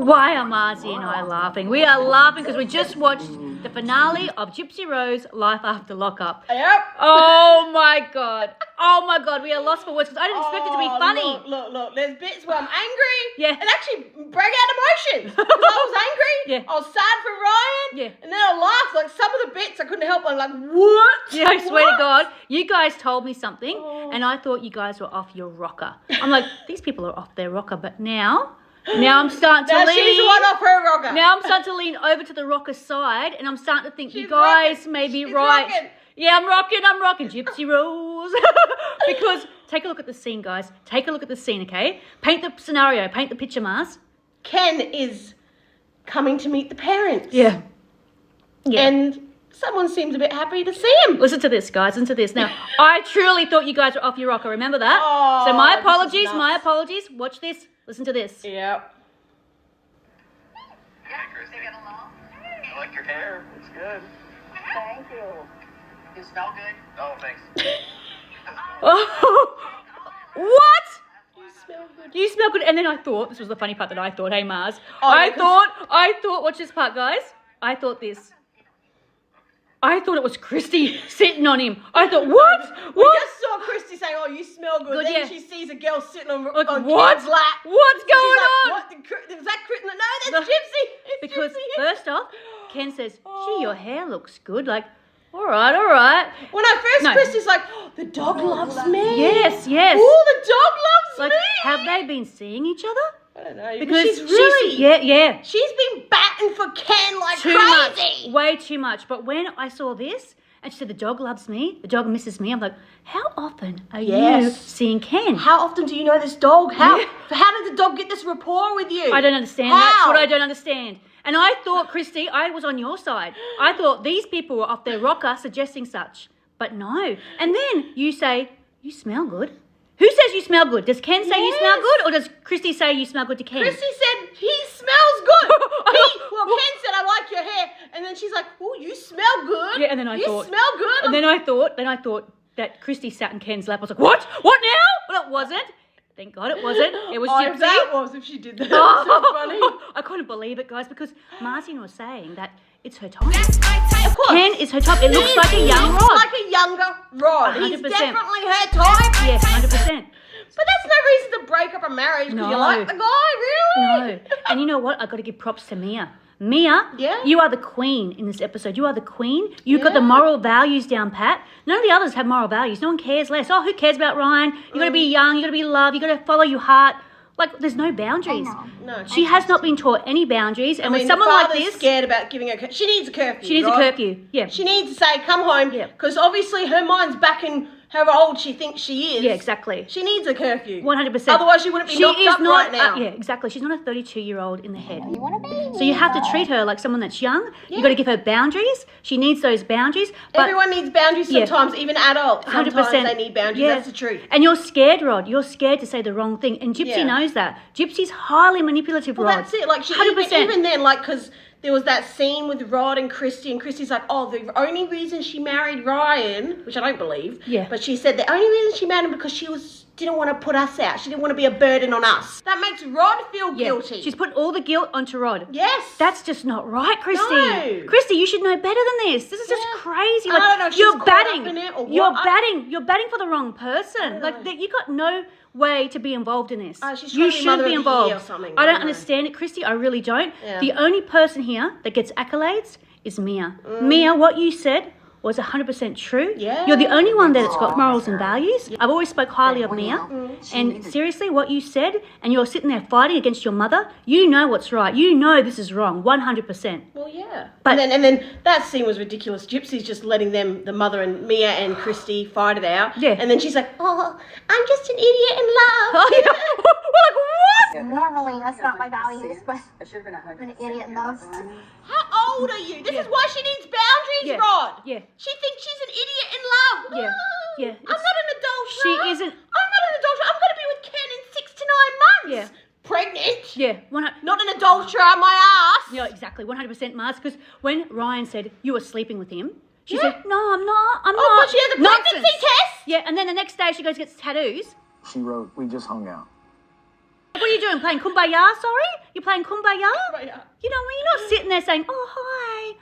Why are Marzi and I laughing? We are laughing because we just watched the finale of Gypsy Rose Life After Lockup. Yep. Oh my God. Oh my God. We are lost for words because I didn't expect it to be funny. Look. There's bits where I'm angry. Yeah. And actually break out emotions. Because I was angry. Yeah. I was sad for Ryan. Yeah. And then I laughed. Like some of the bits I couldn't help. I'm like, what? Yeah, I swear to God, you guys told me something and I thought you guys were off your rocker. I'm like, these people are off their rocker, but now I'm starting to Now lean. she's the one off her rocker. Now I'm starting to lean over to the rocker side and I'm starting to think you She's guys rocking. may be She's right. rocking. Yeah, I'm rocking, Gypsy Rose. Because take a look at the scene, guys. Take a look at the scene, okay? Paint the scenario, paint the picture, Mars. Ken is coming to meet the parents. Yeah. And someone seems a bit happy to see him. Listen to this, guys. Listen to this. Now, I truly thought you guys were off your rocker. Remember that? Oh, so my this is apologies, nuts. my apologies. Watch this. Listen to this. Yep. Hey, Kristy. I like your hair. It's good. Thank you. You smell good. Oh, thanks. Oh, what? You smell good. You smell good. And then I thought, this was the funny part that I thought, hey Mars. Oh, I no, thought, watch this part, guys. I thought this. I thought it was Kristy sitting on him. I thought, what? We What? just saw Kristy saying, "Oh, you smell good." Good, Then yeah. she sees a girl sitting on Like, Ken's what? lap. What's She's going like, on? What? Was that Kristy? No, that's No. Gypsy. It's Because Gypsy. first off, Ken says, gee, your hair looks good. Like, all right. When I first, No. Kristy's like, oh, "The dog loves me." Yes. Oh, the dog loves Like, me. have they been seeing each other? I don't know. Because she's really. yeah. She's been batting for Ken like Too crazy. much. Way too much. But when I saw this, and she said, the dog loves me, the dog misses me, I'm like, how often are you Yes. seeing Ken? How often do you know this dog? How? Yeah. How did the dog get this rapport with you? I don't understand. How? That's what I don't understand. And I thought, Kristy, I was on your side. I thought these people were off their rocker suggesting such. But no. And then you say, you smell good. Who says you smell good? Does Ken say you smell Yes. good? Or does Kristy say you smell good to Ken? Kristy said he smells good. Ken said, I like your hair. And then she's like, oh, you smell good. Yeah, and then I you thought. You smell good. And then I thought that Kristy sat in Ken's lap. I was like, what? What now? Well, it wasn't. Thank God it wasn't. It was Gypsy. If that was, if she did that. That's so funny. I couldn't believe it, guys, because Martin was saying that it's her time. Of course. Ken is her type. It looks like a young He's Rod. like a younger Rod. He's 100%. definitely her type. Yes, 100%. But that's no reason to break up a marriage because No. you like the guy, really? No. And you know what? I got to give props to Mia. Mia, Yeah? you are the queen in this episode. You are the queen. You've got the Yeah. moral values down pat. None of the others have moral values. No one cares less. Oh, who cares about Ryan? You got to be young. You got to be loved. You got to follow your heart. Like, there's no boundaries. No. She has not been taught any boundaries. And I mean, with someone the like father's this, scared about giving her. She needs a curfew. she needs Rod. a curfew. Yeah. She needs to say, "Come home," Yeah. because obviously her mind's back in however old she thinks she is. Yeah, exactly. She needs a curfew. 100%. Otherwise, she wouldn't be knocked up right now. Yeah, exactly. She's not a 32-year-old in the head. You want a baby? So you have to treat her like someone that's young. Yeah. You got to give her boundaries. She needs those boundaries. But Everyone needs boundaries Yeah. sometimes, even adults. 100%. Sometimes they need boundaries. Yeah. That's the truth. And you're scared, Rod. You're scared to say the wrong thing. And Gypsy Yeah. knows that. Gypsy's highly manipulative, Well, Rod. that's it. Like, she 100%. even then, like, because there was that scene with Rod and Kristy's like, oh, the only reason she married Ryan, which I don't believe, Yeah. but she said the only reason she married him because she didn't want to put us out. She didn't want to be a burden on us. That makes Rod feel Yeah. guilty. She's put all the guilt onto Rod. Yes. That's just not right, Kristy. No. Kristy, you should know better than this. This is just Yeah. crazy. And I don't know if she's you're caught batting. up in it or You're what. batting for the wrong person. Like you got no way to be involved in this. She's You trying to be mother should be of the year involved. or something. I I don't don't know. understand it, Kristy. I really don't. Yeah. The only person here that gets accolades is Mia. Mia, what you said was 100% true. Yeah. You're the only one that's got morals and values. I've always spoke highly of Mia. And seriously, what you said, and you're sitting there fighting against your mother, you know what's right. You know this is wrong, 100%. Well, yeah. But- and then that scene was ridiculous. Gypsy's just letting them, the mother and Mia and Kristy, fight it out. Yeah. And then she's like, oh, I'm just an idiot in love. Oh, yeah. We're like, what? Normally, that's not my values, but I should have been a I'm an idiot in love. How old are you? This Yeah. is why she needs boundaries, Yeah. Rod. Yeah. She thinks she's an idiot in love. Yeah. Yeah. I'm not an adulterer. She isn't- I'm not an adulterer. I'm going to be with Ken in 6 to 9 months. Yeah. Pregnant. Yeah, 100. Not an adulterer, my ass. Yeah, exactly, 100% Mars. Because when Ryan said you were sleeping with him, she Yeah. said, "No, I'm not. I'm Oh, not." but she has a pregnancy Nonsense. test. Yeah, and then the next day she goes gets tattoos. She wrote, "We just hung out." What are you doing? Playing Kumbaya, sorry? You're playing Kumbaya? Kumbaya. You know, when you're not sitting there saying, oh, hi.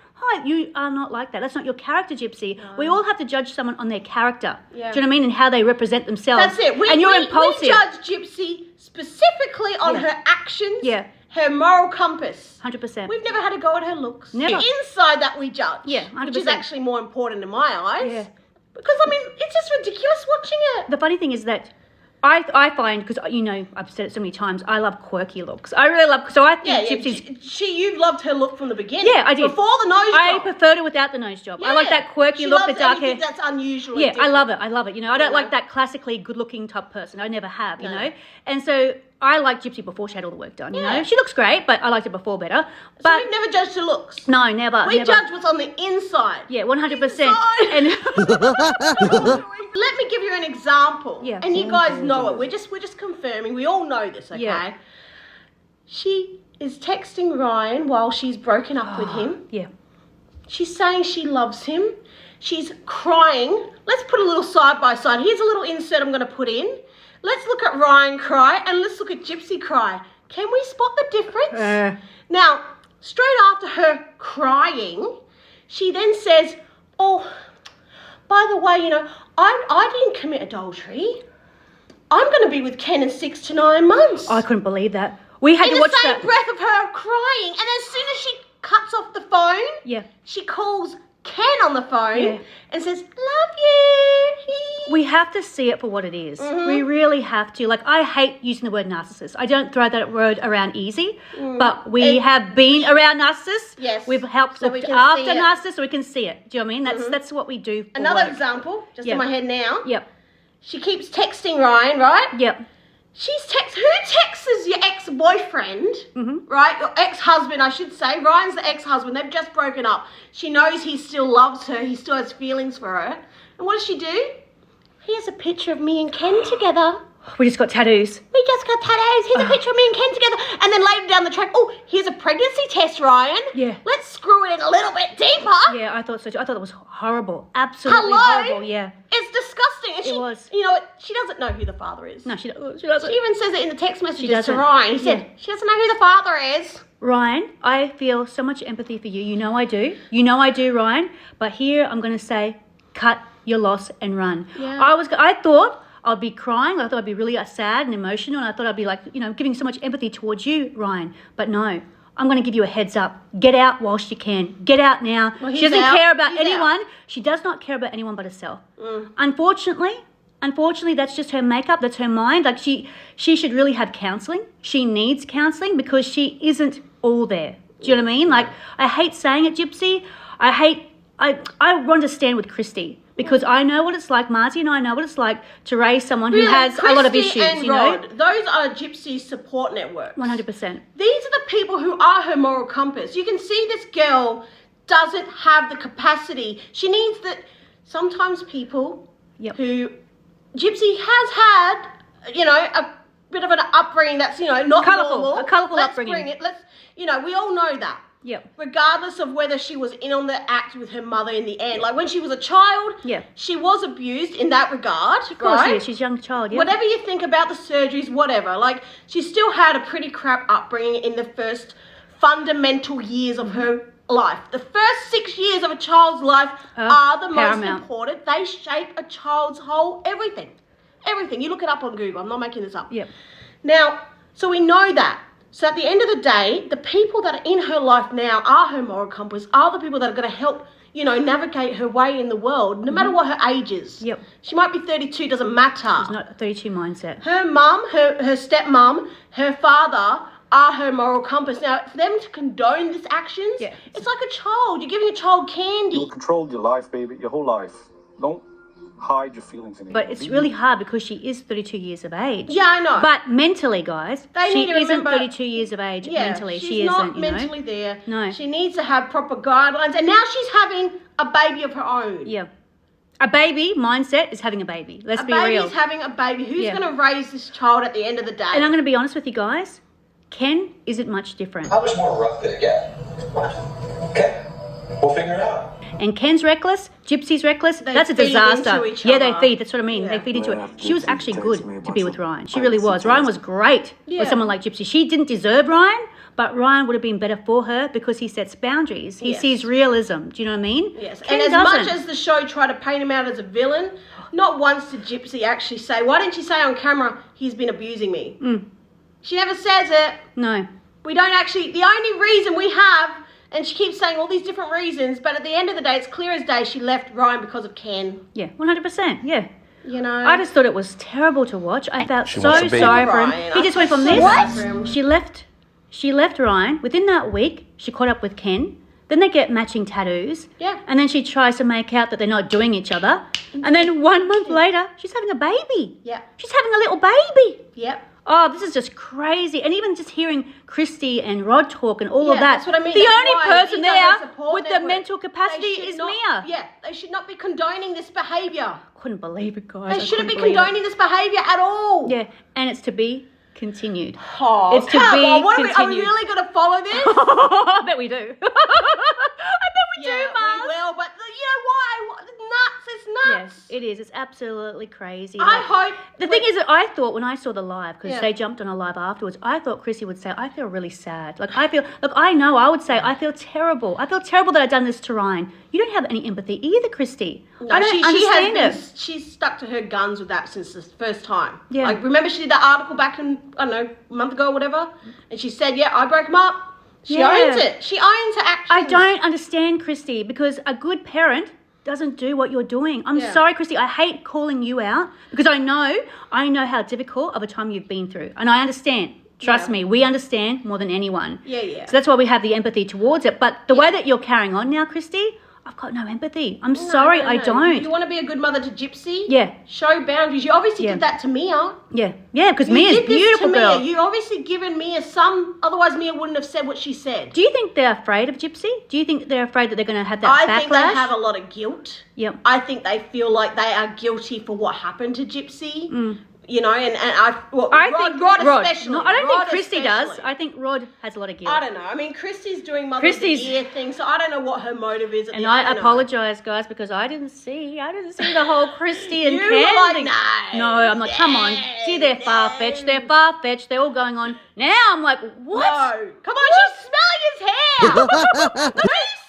You are not like that. That's not your character, Gypsy. No. We all have to judge someone on their character. Yeah. Do you know what I mean? And how they represent themselves. That's it. And you're impulsive. We judge Gypsy specifically on Yeah. her actions, Yeah. her moral compass. 100%. We've never had a go at her looks. Never. The inside that we judge. Yeah, Which is 100%. actually more important in my eyes. Yeah. Because, I mean, it's just ridiculous watching it. The funny thing is that I find, because, you know, I've said it so many times, I love quirky looks. I really love, so I think Gypsy's... You loved her look from the beginning. Yeah, I did. Before the nose I job. preferred it without the nose job. I like Yeah. that quirky She look, the loves dark hair. anything that's unusual. Yeah, I love it. You know, I don't Yeah. like that classically good-looking type person. I never have, you No. know. And so I liked Gypsy before she had all the work done, you Yeah. know. She looks great, but I liked it before better. So But we've never judged her looks. no, never. We never. judge what's on the inside. Yeah, 100%. Inside. And Let me give you an example. Yeah. And you guys know it. We're just confirming. We all know this, okay? Yeah. She is texting Ryan while she's broken up with him. yeah. She's saying she loves him. She's crying. Let's put a little side by side. Here's a little insert I'm going to put in. Let's look at Ryan cry and let's look at Gypsy cry. Can we spot the difference? Now, straight after her crying, she then says, oh, by the way, you know, I didn't commit adultery. I'm going to be with Ken in 6 to 9 months. I couldn't believe that. We had in to the watch same that. breath of her crying. And as soon as she cuts off the phone, Yeah. she calls Ken on the phone Yeah. and says, love you. We have to see it for what it is. Mm-hmm. We really have to. Like, I hate using the word narcissist. I don't throw that word around easy, but we have been around narcissists. Yes. We've helped So we look can after see it. narcissists, so we can see it. Do you know what I mean? That's what we do. For Another work. example, just Yeah. in my head now. Yep. She keeps texting Ryan, right? Yep. Who texts your ex-boyfriend, right? Your ex-husband, I should say. Ryan's the ex-husband. They've just broken up. She knows he still loves her. He still has feelings for her. And what does she do? Here's a picture of me and Ken together. We just got tattoos. We just got tattoos. Here's a picture of me and Ken together. And then later down the track, oh, here's a pregnancy test, Ryan. Yeah. Let's screw it in a little bit deeper. Yeah, I thought so too. I thought it was horrible. Absolutely Hello? horrible, yeah. It's disgusting. And It was. You know what? She doesn't know who the father is. No, she doesn't. She even says it in the text messages to doesn't. Ryan. He said, Yeah. she doesn't know who the father is. Ryan, I feel so much empathy for you. You know I do. You know I do, Ryan. But here I'm going to say, cut your loss and run. Yeah. I thought I'd be crying. I thought I'd be really sad and emotional. And I thought I'd be like, you know, giving so much empathy towards you, Ryan. But no, I'm going to give you a heads up. Get out whilst you can. Get out now. Well, She he's doesn't out. care about He's anyone. She does not care about anyone but herself. Unfortunately, that's just her makeup. That's her mind. Like she should really have counselling. She needs counselling because she isn't all there. Do you know what I mean? Like, I hate saying it, Gypsy. I want to stand with Kristy because I know what it's like, Marty, and I know what it's like to raise someone who has a lot of Kristy issues, and you know? Rod, those are Gypsy's support networks. 100%. These are the people who are her moral compass. You can see this girl doesn't have the capacity. She needs the... Sometimes people Yep. who... Gypsy has had, you know, a bit of an upbringing that's, you know, not Colourful, normal. a colourful Let's upbringing. bring it. You know, we all know that. Yep. Regardless of whether she was in on the act with her mother in the end. Like, when she was a child, Yeah. she was abused in that regard, Of course she right? is. She's a young child, yeah. Whatever you think about the surgeries, whatever, like, she still had a pretty crap upbringing in the first fundamental years of her life. The first 6 years of a child's life are the most paramount. important. They shape a child's whole everything. Everything. You look it up on Google. I'm not making this up. Yep. Now, so we know that. So at the end of the day, the people that are in her life now are her moral compass, are the people that are going to help, you know, navigate her way in the world, no matter what her age is. Yep. She might be 32, doesn't matter. It's not a 32 mindset. Her mum, her stepmom, her father are her moral compass. Now, for them to condone these actions, Yeah. it's like a child. You're giving a child candy. You'll control your life, baby, your whole life. Don't hide your feelings anymore. But it's really hard because she is 32 years of age. Yeah, I know. But mentally, guys, They she need to isn't remember- 32 years of age mentally. She's She not isn't, you know? mentally there. No. She needs to have proper guidelines. And now she's having a baby of her own. Yeah. A baby mindset is having a baby. Let's A be real. baby's having a baby. Who's Yeah. going to raise this child at the end of the day? And I'm going to be honest with you guys. Ken isn't much different. How much more rough could it get? Okay, we'll figure it out. and Ken's reckless, Gypsy's reckless. They that's a feed disaster. into each Yeah, they other. feed. That's what I mean. Yeah. They feed into Yeah, it. She was Gypsy actually texted good me to be with once. Ryan. She really was. Ryan was great Yeah. with someone like Gypsy. She didn't deserve Ryan, but Ryan would have been better for her because he sets boundaries. He Yes. sees realism. Do you know what I mean? Yes, Ken and as doesn't. much as the show tried to paint him out as a villain, not once did Gypsy actually say, why didn't you say on camera, he's been abusing me? She never says it. No. We don't actually, the only reason we have, and she keeps saying all these different reasons, but at the end of the day, it's clear as day she left Ryan because of Ken. Yeah, 100%. Yeah. You know? I just thought it was terrible to watch. I felt She so wants a baby. sorry for him. Ryan, He just went from so this. sorry for him. She left Ryan. Within that week, she caught up with Ken. Then they get matching tattoos. Yeah. And then she tries to make out that they're not doing each other. And then 1 month later, she's having a baby. Yeah. She's having a little baby. Yep. Oh, this is just crazy. And even just hearing Kristy and Rod talk and all Yeah, of that. that's what I mean. The That's only why person these are her there support with the network. mental capacity They should is not- Mia. Yeah, they should not be condoning this behaviour. Couldn't believe it, guys. They I shouldn't be couldn't believe it. condoning this behaviour at all. Yeah, and it's to be continued. Oh, It's to come be on. What are we continued. really going to follow this? I bet we do. I bet we do, Yeah, Mars. we will, but you know why? It's nuts. It's nuts. Yes, it is. It's absolutely crazy. I hope The thing is that I thought when I saw the live, because Yeah. they jumped on a live afterwards, I thought Kristy would say, I feel really sad. Like, I know I would say, I feel terrible. I feel terrible that I've done this to Ryan. You don't have any empathy either, Kristy. No, I don't understand it. She's stuck to her guns with that since the first time. Yeah. Like, remember she did that article back in, I don't know, a month ago or whatever? And she said, yeah, I broke him up. She Yeah. owns it. She owns her actions. I don't understand, Kristy, because a good parent doesn't do what you're doing. I'm Yeah. sorry, Kristy. I hate calling you out because I know how difficult of a time you've been through. And I understand. Trust Yeah. me, we understand more than anyone. Yeah, yeah. So that's why we have the empathy towards it. But the way that you're carrying on now, Kristy, I've got no empathy. I'm sorry, I No. don't. You want to be a good mother to Gypsy? Yeah. Show boundaries. You obviously Yeah. did that to Mia. Yeah, because You Mia's did this beautiful to girl. Mia. You obviously given Mia some, otherwise Mia wouldn't have said what she said. Do you think they're afraid of Gypsy? Do you think they're afraid that they're going to have that I backlash? think they have a lot of guilt. Yep. I think they feel like they are guilty for what happened to Gypsy. You know, and Rod especially. No, I don't Rod think Kristy does. especially. I think Rod has a lot of guilt. I don't know. I mean, Christy's doing Mother of the Kristy's- Year thing, so I don't know what her motive is. And I apologise, guys, because I didn't see the whole Kristy and You Ken were like, thing. no, No, I'm like, come on. See, they're far-fetched. They're far-fetched. They're all going on. Now I'm like, what? No. Come on, she's smelling his hair. Who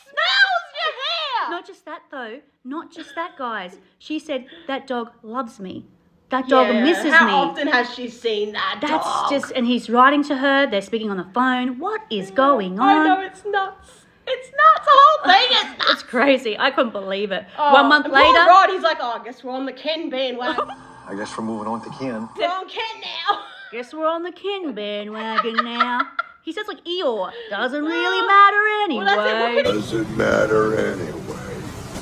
smells your hair? Not just that, though. Not just that, guys. She said, that dog loves me. That dog misses How me. often has she seen that That's dog? just, and he's writing to her. They're speaking on the phone. What is going on? I know, it's nuts. It's nuts. The whole thing is nuts. It's crazy. I couldn't believe it. Oh, 1 month and poor later. Rod, he's like, oh, I guess we're on the Ken bandwagon. I guess we're moving on to Ken. We're on Ken now. Guess we're on the Ken bandwagon now. He says like Eeyore. Doesn't really matter anyway. Well, that's it. What can he Doesn't matter anyway.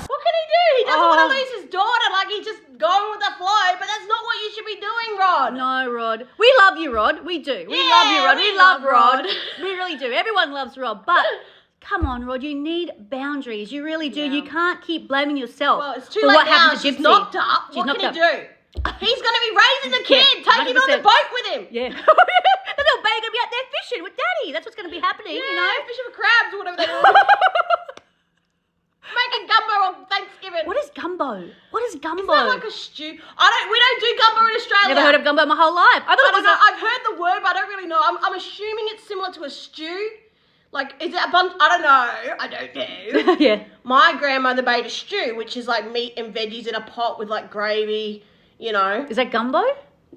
What can he do? He doesn't want Oh. to lose his daughter. Like, he's just going with the flow. But that's not what you should be doing, Rod. No, Rod. We love you, Rod. We do. We Yeah, love you, Rod. we We love love Rod. Rod. We really do. Everyone loves Rod. But come on, Rod. You need boundaries. You really do. Yeah. You can't keep blaming yourself Well, it's too for late what now. happened to She's Gypsy. knocked up. She's What knocked can up. he do? He's going to be raising the kid. Yeah, Take him on the 100%. boat with him. Yeah. The little baby gonna be out there fishing with Daddy. That's what's gonna be happening. Yeah, You know. fishing for crabs or whatever they do. Making gumbo on Thanksgiving. What is gumbo? What is gumbo? Is that like a stew? We don't do gumbo in Australia. Never heard of gumbo my whole life. I thought I it don't was know. a. I've heard the word, but I don't really know. I'm assuming it's similar to a stew. Like, is it a bunch? I don't know. I don't know. Yeah. My grandmother made a stew, which is like meat and veggies in a pot with like gravy, you know. Is that gumbo?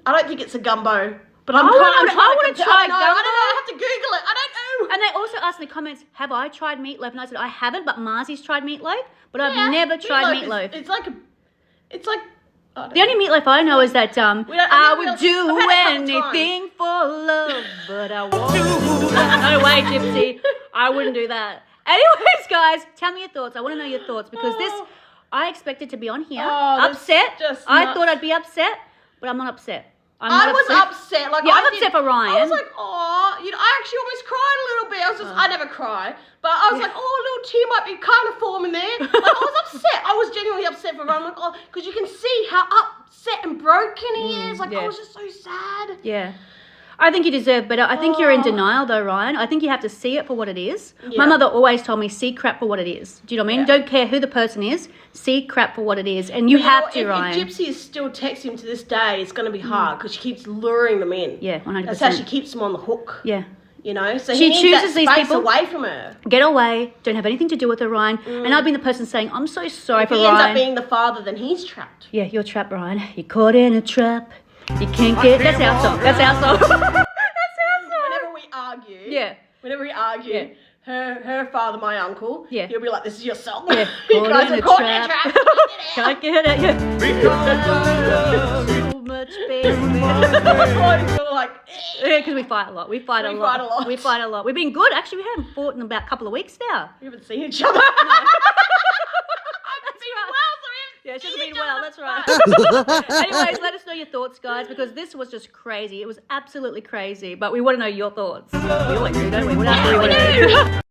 I don't think it's a gumbo. But I I'm wanna kind of try I don't know. I have to Google it. I don't know. And they also asked in the comments, have I tried meatloaf? And I said, I haven't, but Marzy's tried meatloaf. But Yeah, I've never tried meatloaf. It's like I don't The only meatloaf I know is that I I've would had it a couple do times. anything for love, but I won't do that. No way, Gypsy. I wouldn't do that. Anyways, guys, tell me your thoughts. I want to know your thoughts because this, I expected to be on here Oh, this upset. just I nuts. thought I'd be upset, but I'm not upset. I was upset. Like, Yeah, I'm I did- upset for Ryan. I was like, oh, I actually almost cried a little bit. I never cry, but I was like, oh, a little tear might be kind of forming there. Like, I was upset. I was genuinely upset for Ryan. Like, oh, because you can see how upset and broken he is. Like, yeah. I was just so sad. Yeah. I think you deserve better. I think you're in denial though, Ryan. I think you have to see it for what it is. Yeah. My mother always told me, see crap for what it is. Do you know what I mean? Yeah. Don't care who the person is. See crap for what it is. And you have to, Ryan. If Gypsy is still texting him to this day, it's going to be hard because she keeps luring them in. Yeah, 100%. That's how she keeps them on the hook. Yeah. You know, so She he needs chooses that these space people. away from her. Get away. Don't have anything to do with her, Ryan. And I've been the person saying, I'm so sorry If for he ends Ryan. up being the father, then he's trapped. Yeah, you're trapped, Ryan. You're caught in a trap. You can't get... That's our song. That's our song. That's our song. Whenever we argue, Yeah. Yeah. her father, my uncle, Yeah. he'll be like, "This is your song." Yeah. You Caught guys in are a caught in a trap. trap. Can't get it. Yeah. So much pain. It's all like, Yeah, because we fight a lot. We fight a We lot. fight a lot. We fight a lot. We've been good. Actually, we haven't fought in about a couple of weeks now. we haven't seen each other. Yeah, she hasn't been well. That's right. Anyways, let us know your thoughts, guys, because this was just crazy. It was absolutely crazy. But we want to know your thoughts. We always do, don't we? What else do we want to do?